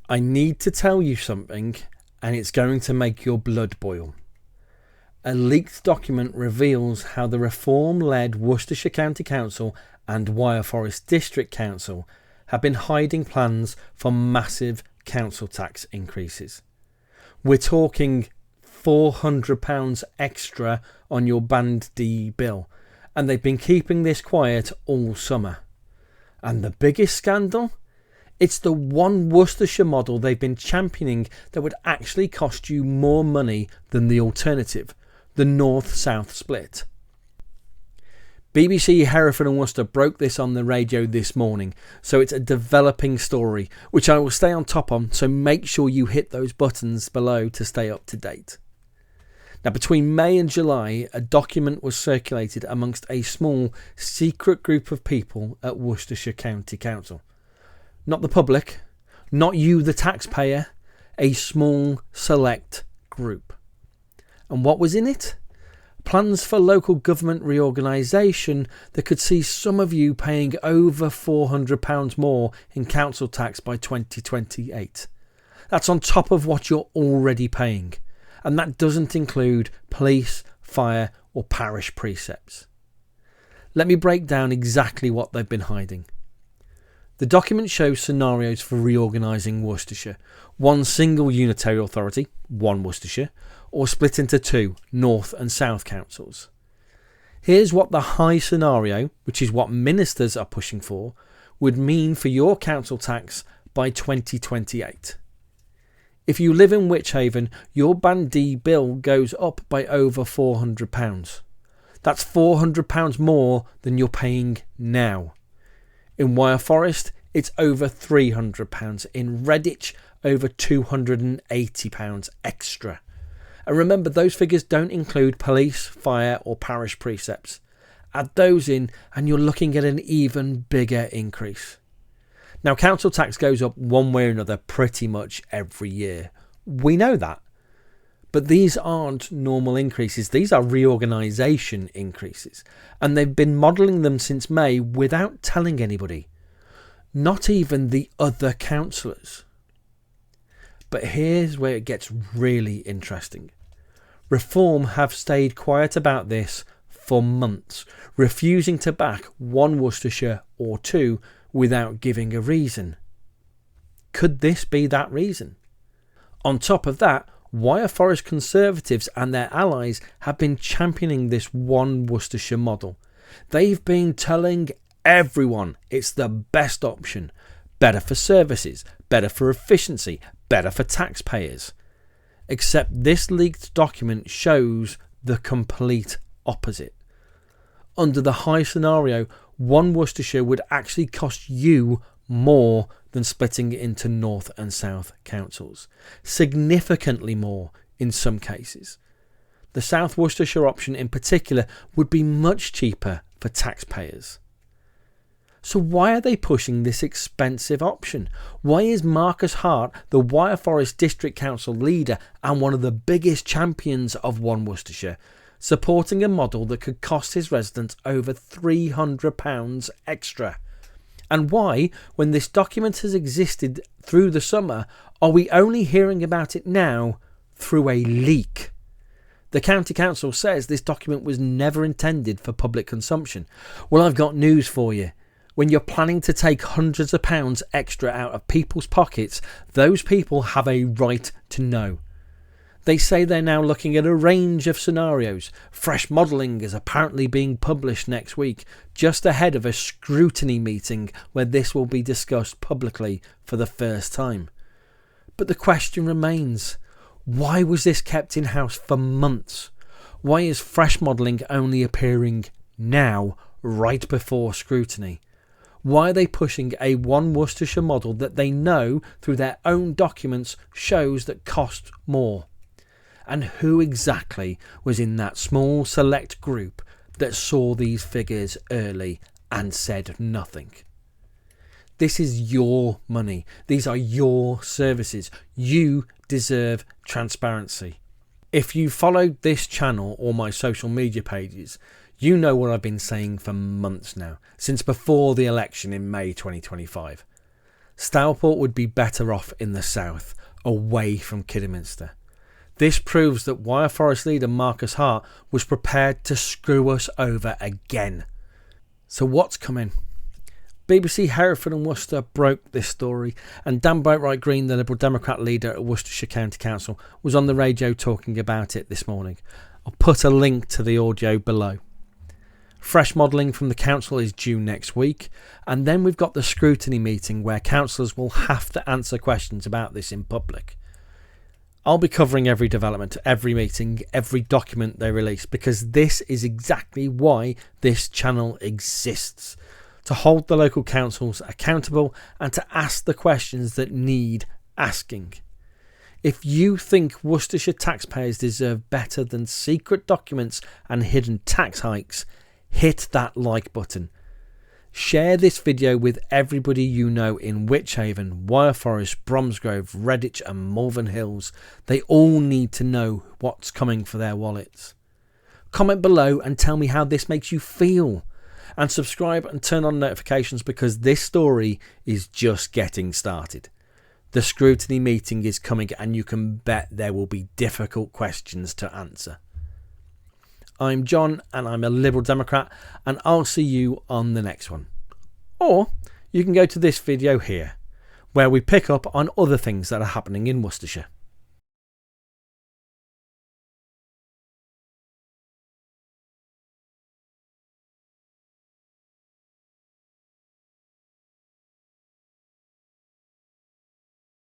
I need to tell you something, and it's going to make your blood boil. A leaked document reveals how the reform-led Worcestershire County Council and Wyre Forest District Council have been hiding plans for massive council tax increases. We're talking £400 extra on your Band D bill, and they've been keeping this quiet all summer. And the biggest scandal? It's the One Worcestershire model they've been championing that would actually cost you more money than the alternative, the North-South split. BBC Hereford and Worcester broke this on the radio this morning, so it's a developing story, which I will stay on top on, so make sure you hit those buttons below to stay up to date. Now, between May and July, a document was circulated amongst a small, secret group of people at Worcestershire County Council. Not the public, not you the taxpayer, a small, select group. And what was in it? Plans for local government reorganisation that could see some of you paying over £400 more in council tax by 2028. That's on top of what you're already paying. And that doesn't include police, fire or parish precepts. Let me break down exactly what they've been hiding. The document shows scenarios for reorganising Worcestershire. One single unitary authority, One Worcestershire, or split into two, North and South councils. Here's what the high scenario, which is what ministers are pushing for, would mean for your council tax by 2028. If you live in Wychavon, your Band D bill goes up by over £400. That's £400 more than you're paying now. In Wyre Forest, it's over £300. In Redditch, over £280 extra. And remember, those figures don't include police, fire or parish precepts. Add those in and you're looking at an even bigger increase. Now, council tax goes up one way or another pretty much every year. We know that. But these aren't normal increases. These are reorganisation increases. And they've been modelling them since May without telling anybody. Not even the other councillors. But here's where it gets really interesting. Reform have stayed quiet about this for months, refusing to back One Worcestershire or two without giving a reason. Could this be that reason? On top of that, Wyre Forest Conservatives and their allies have been championing this One Worcestershire model. They've been telling everyone it's the best option. Better for services, better for efficiency, better for taxpayers. Except this leaked document shows the complete opposite. Under the high scenario, One Worcestershire would actually cost you more than splitting it into North and South councils. Significantly more in some cases. The South Worcestershire option in particular would be much cheaper for taxpayers. So why are they pushing this expensive option? Why is Marcus Hart, the Wyre Forest District Council leader and one of the biggest champions of One Worcestershire, supporting a model that could cost his residents over £300 extra? And why, when this document has existed through the summer, are we only hearing about it now through a leak? The County Council says this document was never intended for public consumption. Well, I've got news for you. When you're planning to take hundreds of pounds extra out of people's pockets, those people have a right to know. They say they're now looking at a range of scenarios. Fresh modelling is apparently being published next week, just ahead of a scrutiny meeting where this will be discussed publicly for the first time. But the question remains, why was this kept in-house for months? Why is fresh modelling only appearing now, right before scrutiny? Why are they pushing a One Worcestershire model that they know through their own documents shows that cost more? And who exactly was in that small select group that saw these figures early and said nothing? This is your money. These are your services. You deserve transparency. If you followed this channel or my social media pages, you know what I've been saying for months now, since before the election in May 2025. Stourport would be better off in the south, away from Kidderminster. This proves that Wyre Forest leader Marcus Hart was prepared to screw us over again. So what's coming? BBC Hereford and Worcester broke this story, and Boatwright Green, the Liberal Democrat leader at Worcestershire County Council, was on the radio talking about it this morning. I'll put a link to the audio below. Fresh modelling from the council is due next week, and then we've got the scrutiny meeting where councillors will have to answer questions about this in public. I'll be covering every development, every meeting, every document they release, because this is exactly why this channel exists. To hold the local councils accountable and to ask the questions that need asking. If you think Worcestershire taxpayers deserve better than secret documents and hidden tax hikes, hit that like button. Share this video with everybody you know in Wychavon, Wyre Forest, Bromsgrove, Redditch and Malvern Hills. They all need to know what's coming for their wallets. Comment below and tell me how this makes you feel. And subscribe and turn on notifications, because this story is just getting started. The scrutiny meeting is coming, and you can bet there will be difficult questions to answer. I'm John and I'm a Liberal Democrat, and I'll see you on the next one. Or you can go to this video here, where we pick up on other things that are happening in Worcestershire.